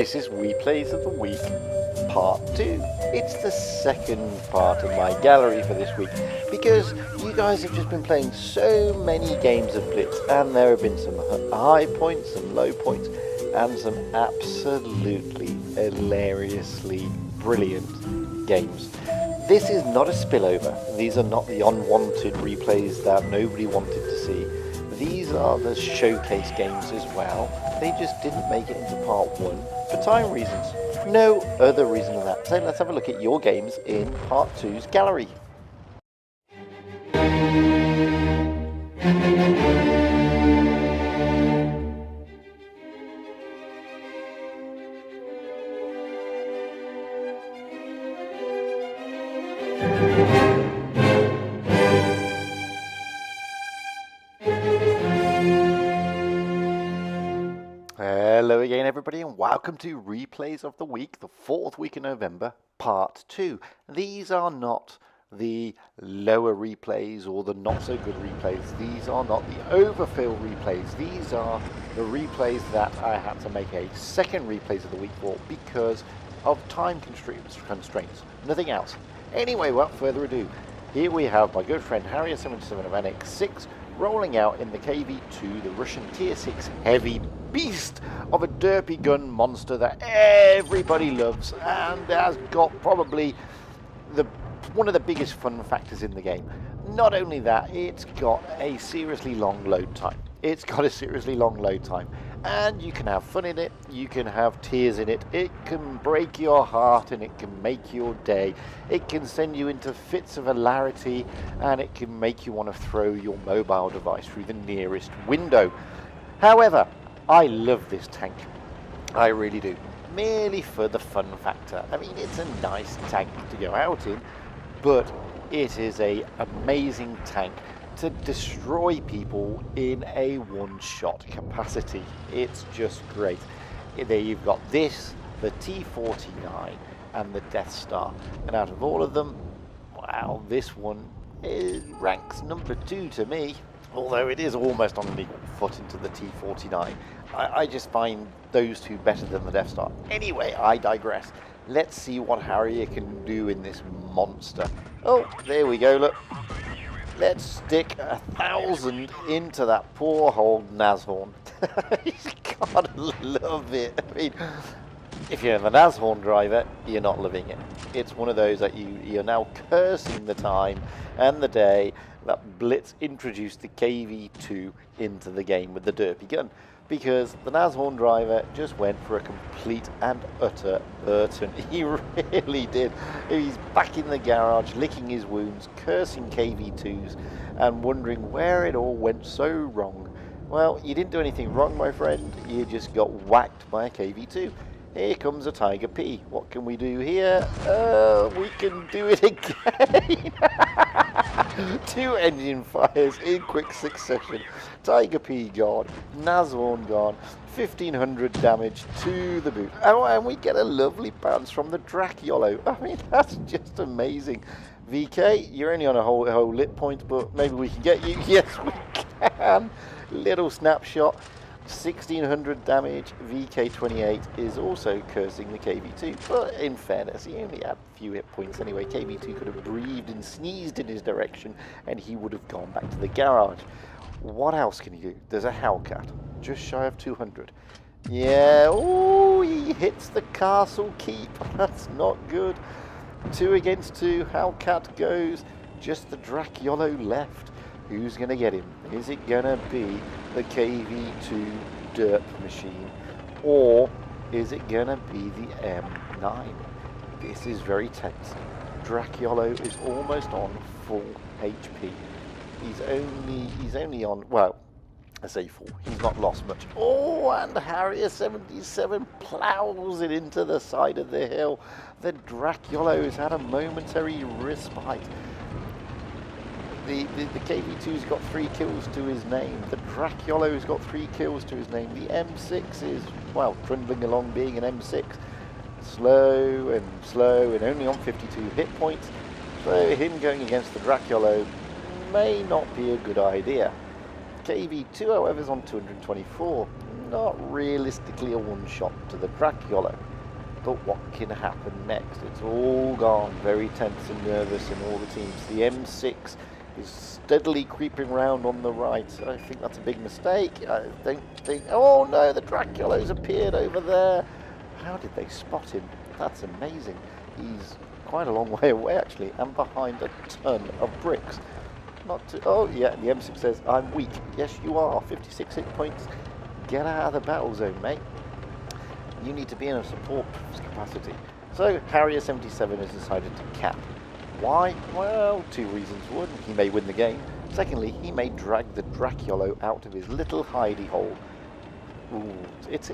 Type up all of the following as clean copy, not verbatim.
This is Replays of the Week Part 2. It's the second part of my gallery for this week because you guys have just been playing so many games of Blitz and there have been some high points, some low points and some absolutely hilariously brilliant games. This is not a spillover. These are not the unwanted replays that nobody wanted to see. These are the showcase games as well. They just didn't make it into part 1 for time reasons. No other reason than that. So let's have a look at your games in part 2's gallery. Hello again everybody and welcome to Replays of the Week, the 4th week in November, part 2. These are not the lower replays or the not so good replays. These are not the overfill replays. These are the replays that I had to make a second Replays of the Week for because of time constraints. Nothing else. Anyway, without further ado, here we have my good friend Harrier77 of NX6 rolling out in the KV2, the Russian Tier 6 heavy beast of a derpy gun monster that everybody loves and has got probably one of the biggest fun factors in the game. Not only that, it's got a seriously long load time. And you can have fun in it, you can have tears in it, it can break your heart and it can make your day. It can send you into fits of hilarity and it can make you want to throw your mobile device through the nearest window. However, I love this tank. I really do. Merely for the fun factor. I mean, it's a nice tank to go out in, but it is an amazing tank to destroy people in a one-shot capacity. It's just great. There you've got this, the T-49 and the Death Star. And out of all of them, wow, this one ranks number 2 to me. Although it is almost on an equal footing to the T-49. I just find those two better than the Death Star. Anyway, I digress. Let's see what Harrier can do in this monster. Oh, there we go, look. Let's stick 1,000 into that poor old Nashorn. You gotta love it. I mean, if you're the Nashorn driver, you're not loving it. It's one of those that you're now cursing the time and the day that Blitz introduced the KV2 into the game with the derpy gun. Because the Nashorn driver just went for a complete and utter Burton. He really did. He's back in the garage, licking his wounds, cursing KV2s, and wondering where it all went so wrong. Well, you didn't do anything wrong, my friend. You just got whacked by a KV2. Here comes a Tiger P. What can we do here? We can do it again. 2 engine fires in quick succession. Tiger P gone, Nashorn gone, 1,500 damage to the boot. Oh, and we get a lovely bounce from the Draciolo. I mean, that's just amazing. VK, you're only on a whole lit point, but maybe we can get you. Yes, we can. Little snapshot. 1,600 damage. VK28 is also cursing the KV2, but in fairness, he only had a few hit points anyway. KV2 could have breathed and sneezed in his direction, and he would have gone back to the garage. What else can he do? There's a Hellcat, just shy of 200. Yeah, oh, he hits the castle keep. That's not good. 2 against 2. Hellcat goes. Just the Draciolo left. Who's going to get him? Is it going to be the KV2 derp machine? Or is it going to be the M9? This is very tense. Draciolo is almost on full HP. He's only on, well, I say full. He's not lost much. Oh, and Harrier77 plows it into the side of the hill. The Draciolo has had a momentary respite. The KV2's got 3 kills to his name. The Draciolo's got 3 kills to his name. The M6 is, well, trundling along being an M6. Slow and only on 52 hit points. So him going against the Draciolo may not be a good idea. KV2, however, is on 224. not realistically a one-shot to the Dracula. But what can happen next? It's all gone very tense and nervous in all the teams. The M6 is steadily creeping round on the right. I think that's a big mistake. I don't think... Oh no, the Dracula's appeared over there. How did they spot him? That's amazing. He's quite a long way away actually, and behind a ton of bricks. Not to... Oh yeah, the M6 says, I'm weak. Yes, you are. 56 hit points. Get out of the battle zone, mate. You need to be in a support capacity. So Harrier 77 has decided to cap. Why? Well, two reasons. One, he may win the game. Secondly, he may drag the Dracula out of his little hidey hole. Ooh, it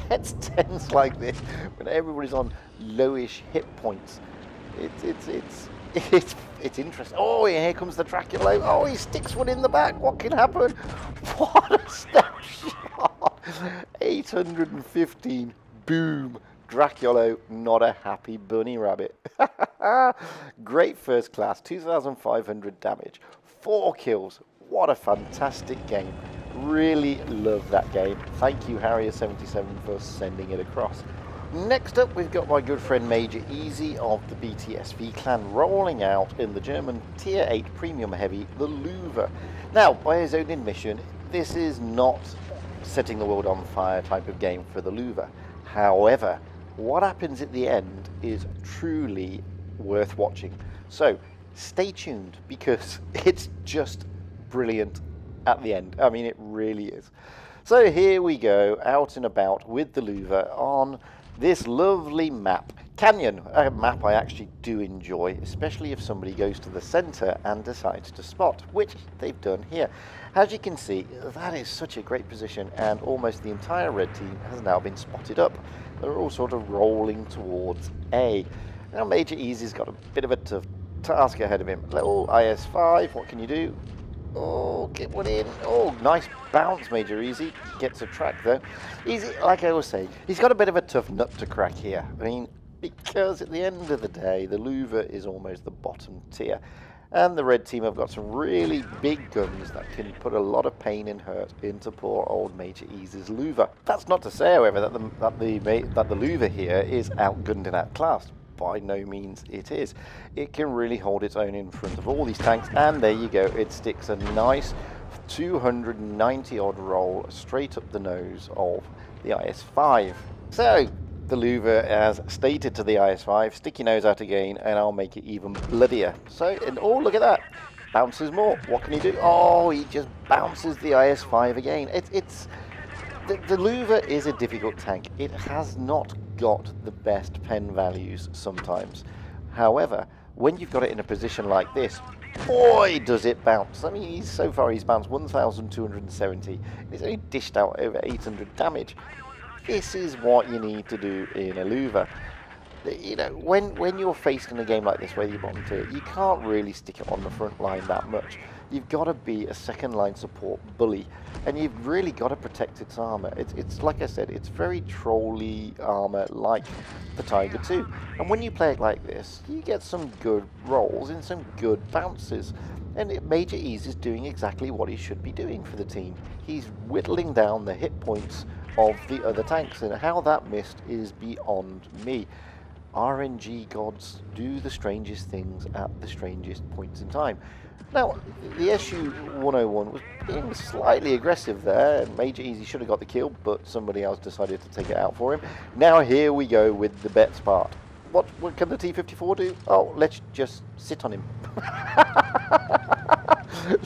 gets tense like this when everybody's on lowish hit points. It's interesting. Oh, here comes the Dracula. Oh, he sticks one in the back. What can happen? What a snapshot! 815. Boom. Dracula, not a happy bunny rabbit. Great first class. 2,500 damage. 4 kills. What a fantastic game. Really love that game. Thank you, Harrier 77, for sending it across. Next up, we've got my good friend Major Easy of the BTSV clan rolling out in the German Tier 8 Premium Heavy, the Louvre. Now, by his own admission, this is not setting the world on fire type of game for the Louvre. However, what happens at the end is truly worth watching. So, stay tuned because it's just brilliant at the end. I mean, it really is. So here we go, out and about with the Louvre on this lovely map. Canyon, a map I actually do enjoy, especially if somebody goes to the center and decides to spot, which they've done here. As you can see, that is such a great position, and almost the entire red team has now been spotted up. They're all sort of rolling towards A. Now Major Easy's got a bit of a tough task ahead of him. Little IS-5, what can you do? Oh, get one in. Oh, nice bounce, Major Easy. Gets a track, though. Easy, like I was saying, he's got a bit of a tough nut to crack here. I mean, because at the end of the day, the Louvre is almost the bottom tier. And the red team have got some really big guns that can put a lot of pain and hurt into poor old Major Easy's Louvre. That's not to say, however, that the Louvre here is outgunned and outclassed. By no means it is. It can really hold its own in front of all these tanks, and there you go, it sticks a nice 290 odd roll straight up the nose of the IS-5. So the Louvre has stated to the IS-5, stick your nose out again and I'll make it even bloodier. So, and oh, look at that, bounces more. What can he do? Oh, he just bounces the IS-5 again. The Louvre is a difficult tank. It has not got the best pen values sometimes. However, when you've got it in a position like this, boy, does it bounce. I mean, so far he's bounced 1,270. He's only dished out over 800 damage. This is what you need to do in a Louvre. You know, when you're faced in a game like this where you're bottom tier, you can't really stick it on the front line that much. You've got to be a second line support bully, and you've really got to protect its armor. It's like I said, it's very trolly armor like the Tiger 2. And when you play it like this, you get some good rolls and some good bounces. And Major Ease is doing exactly what he should be doing for the team. He's whittling down the hit points of the other tanks, and how that missed is beyond me. RNG gods do the strangest things at the strangest points in time. Now, the SU-101 was being slightly aggressive there, and Major Easy should have got the kill, but somebody else decided to take it out for him. Now here we go with the bets part. What can the T-54 do? Oh, let's just sit on him.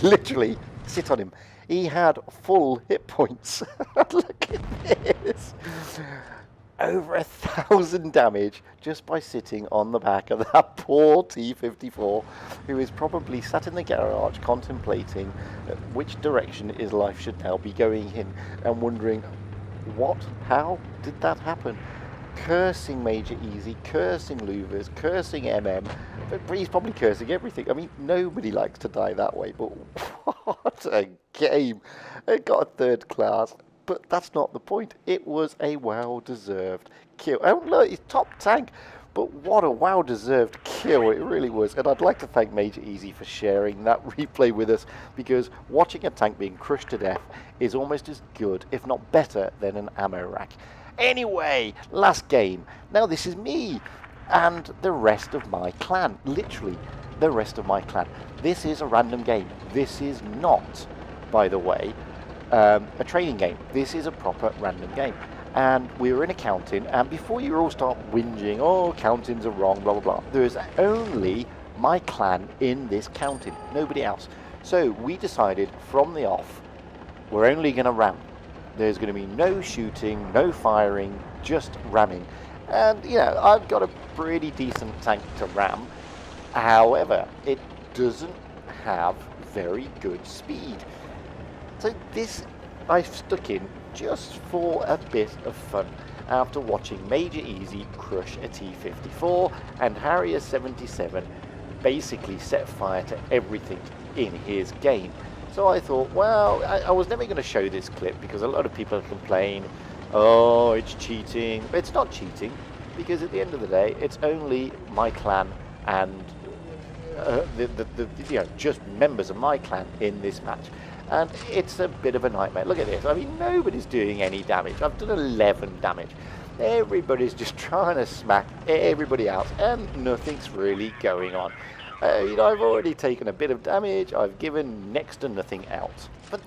Literally, sit on him. He had full hit points. Look at this. Over 1,000 damage just by sitting on the back of that poor T-54, who is probably sat in the garage contemplating which direction his life should now be going in and wondering, how did that happen? Cursing Major Easy, cursing Louvres, cursing MM, but he's probably cursing everything. I mean, nobody likes to die that way, but what a game. It got a third class. But that's not the point. It was a well-deserved kill. Oh, look, his top tank But what a well-deserved kill it really was. And I'd like to thank Major Easy for sharing that replay with us, because watching a tank being crushed to death is almost as good, if not better, than an ammo rack. Anyway, last game. Now this is me and the rest of my clan. Literally, the rest of my clan. This is a random game. This is not, by the way, a training game. This is a proper random game. And we were in accounting, and before you all start whinging, oh, countings are wrong, blah, blah, blah, there is only my clan in this counting, nobody else. So we decided from the off, we're only going to ram. There's going to be no shooting, no firing, just ramming. And, you know, I've got a pretty decent tank to ram. However, it doesn't have very good speed. So this I've stuck in just for a bit of fun after watching Major Easy crush a T-54 and Harrier 77 basically set fire to everything in his game. So I thought, well, I was never going to show this clip because a lot of people complain, oh, it's cheating. It's not cheating, because at the end of the day, it's only my clan and you know, just members of my clan in this match. And it's a bit of a nightmare. Look at this. I mean, nobody's doing any damage. I've done 11 damage. Everybody's just trying to smack everybody else, and nothing's really going on. You know, I've already taken a bit of damage. I've given next to nothing out. But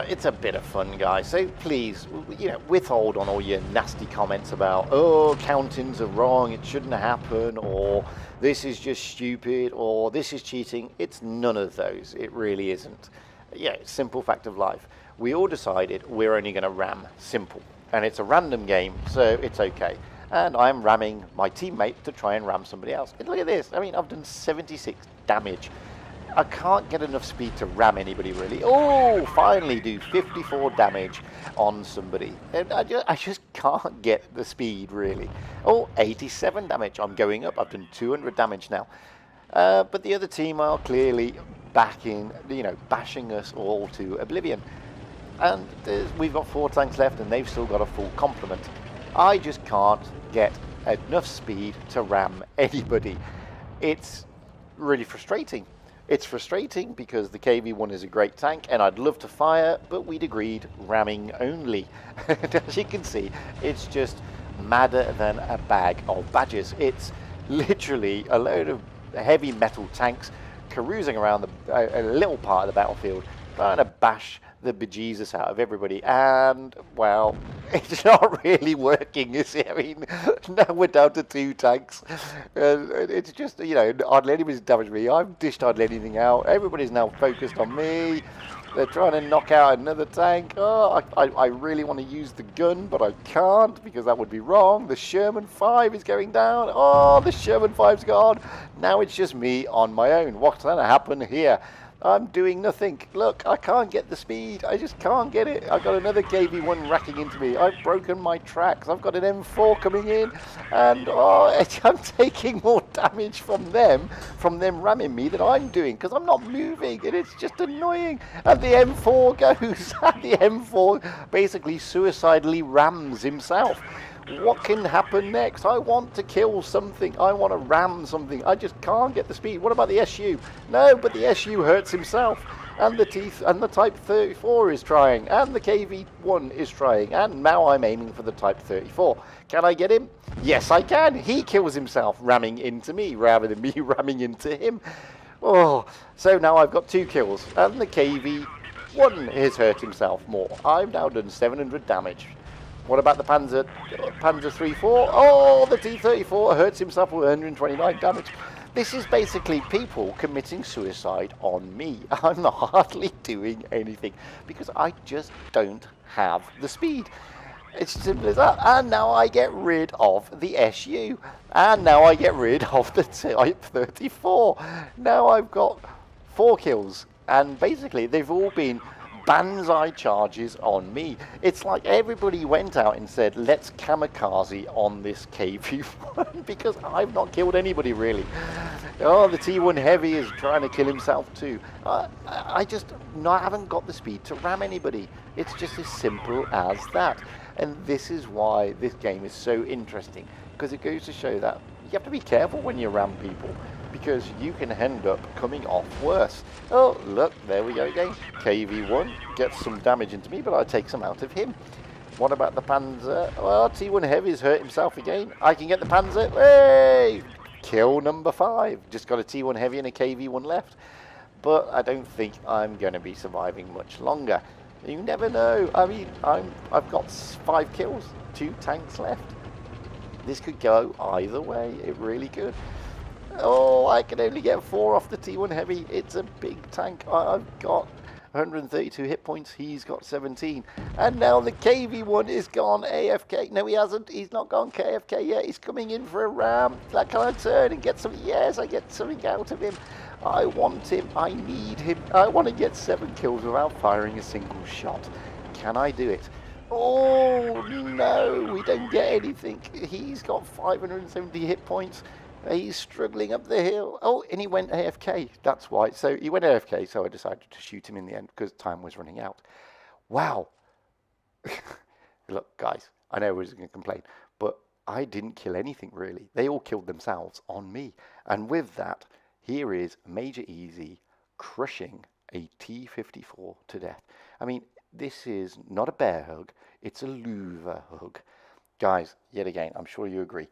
it's a bit of fun, guys. So please, you know, withhold on all your nasty comments about, oh, countings are wrong, it shouldn't happen, or this is just stupid, or this is cheating. It's none of those. It really isn't. Yeah, simple fact of life. We all decided we're only going to ram. Simple. And it's a random game, so it's okay. And I'm ramming my teammate to try and ram somebody else. And look at this. I mean, I've done 76 damage. I can't get enough speed to ram anybody, really. Oh, finally do 54 damage on somebody. And I just can't get the speed, really. Oh, 87 damage. I'm going up. I've done 200 damage now. But the other team are clearly backing, you know, bashing us all to oblivion. And we've got 4 tanks left, and they've still got a full complement. I just can't get enough speed to ram anybody. It's really frustrating. It's frustrating because the KV-1 is a great tank, and I'd love to fire, but we'd agreed ramming only. As you can see, it's just madder than a bag of badges. It's literally a load of heavy metal tanks carousing around a little part of the battlefield, trying to bash the bejesus out of everybody. And, well, it's not really working, is it? I mean, now we're down to 2 tanks. It's just, you know, hardly anybody's damaged me. I've dished hardly anything out. Everybody's now focused on me. They're trying to knock out another tank. Oh, I really want to use the gun, but I can't because that would be wrong. The Sherman 5 is going down. Oh, the Sherman 5's gone. Now it's just me on my own. What's going to happen here? I'm doing nothing. Look, I can't get the speed. I just can't get it. I've got another KV-1 racking into me. I've broken my tracks. I've got an M4 coming in. And oh, I'm taking more damage from them ramming me than I'm doing because I'm not moving. And it's just annoying. And the M4 goes. And the M4 basically suicidally rams himself. What can happen next? I want to kill something. I want to ram something. I just can't get the speed. What about the SU? No, but the SU hurts himself. And the Type 34 is trying. And the KV-1 is trying. And now I'm aiming for the Type 34. Can I get him? Yes, I can. He kills himself ramming into me rather than me ramming into him. Oh, so now I've got 2 kills. And the KV-1 has hurt himself more. I've now done 700 damage. What about the Panzer 3-4? Oh, the T-34 hurts himself with 129 damage. This is basically people committing suicide on me. I'm not hardly doing anything because I just don't have the speed. It's as simple as that. And now I get rid of the SU. And now I get rid of the Type 34. Now I've got 4 kills. And basically they've all been banzai charges on me. It's like everybody went out and said, let's kamikaze on this KV-1 because I've not killed anybody really. Oh, the T1 Heavy is trying to kill himself too. I haven't got the speed to ram anybody. It's just as simple as that. And this is why this game is so interesting, because it goes to show that, you have to be careful when you ram people, because you can end up coming off worse. Oh, look, there we go again. KV1 gets some damage into me, but I take some out of him. What about the Panzer? Well, T1 Heavy's hurt himself again. I can get the Panzer. Hey! Kill number 5. Just got a T1 Heavy and a KV1 left. But I don't think I'm going to be surviving much longer. You never know. I mean, I've got 5 kills, 2 tanks left. This could go either way. It really could. Oh, I can only get 4 off the T1 Heavy. It's a big tank. I've got 132 hit points. He's got 17. And now the KV1 is gone AFK. No, he hasn't. He's not gone KFK yet. He's coming in for a ram. Can I turn and get some? Yes, I get something out of him. I want him. I need him. I want to get 7 kills without firing a single shot. Can I do it? Oh, no. We don't get anything. He's got 570 hit points. He's struggling up the hill. Oh, and he went AFK. That's why. So he went AFK, so I decided to shoot him in the end because time was running out. Wow. Look, guys, I know I was going to complain, but I didn't kill anything, really. They all killed themselves on me. And with that, here is Major Easy crushing a T-54 to death. I mean, this is not a bear hug. It's a louver hug. Guys, yet again, I'm sure you agree.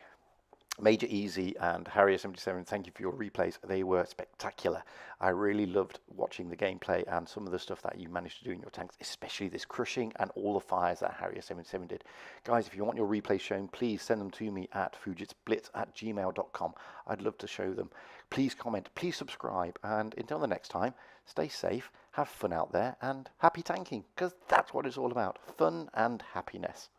Major Easy and Harrier 77, thank you for your replays. They were spectacular. I really loved watching the gameplay and some of the stuff that you managed to do in your tanks, especially this crushing and all the fires that Harrier 77 did. Guys, if you want your replays shown, please send them to me at fujitsblitz@gmail.com. I'd love to show them. Please comment, please subscribe, and until the next time, stay safe, have fun out there, and happy tanking, because that's what it's all about, fun and happiness.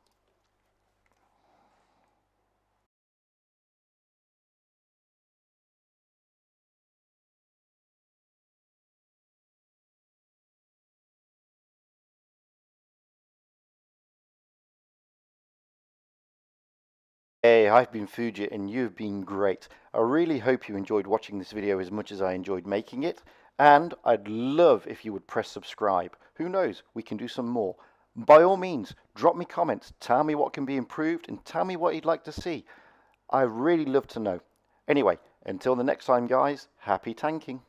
Hey, I've been Fujit and you've been great. I really hope you enjoyed watching this video as much as I enjoyed making it. And I'd love if you would press subscribe. Who knows, we can do some more. By all means, drop me comments, tell me what can be improved and tell me what you'd like to see. I'd really love to know. Anyway, until the next time guys, happy tanking.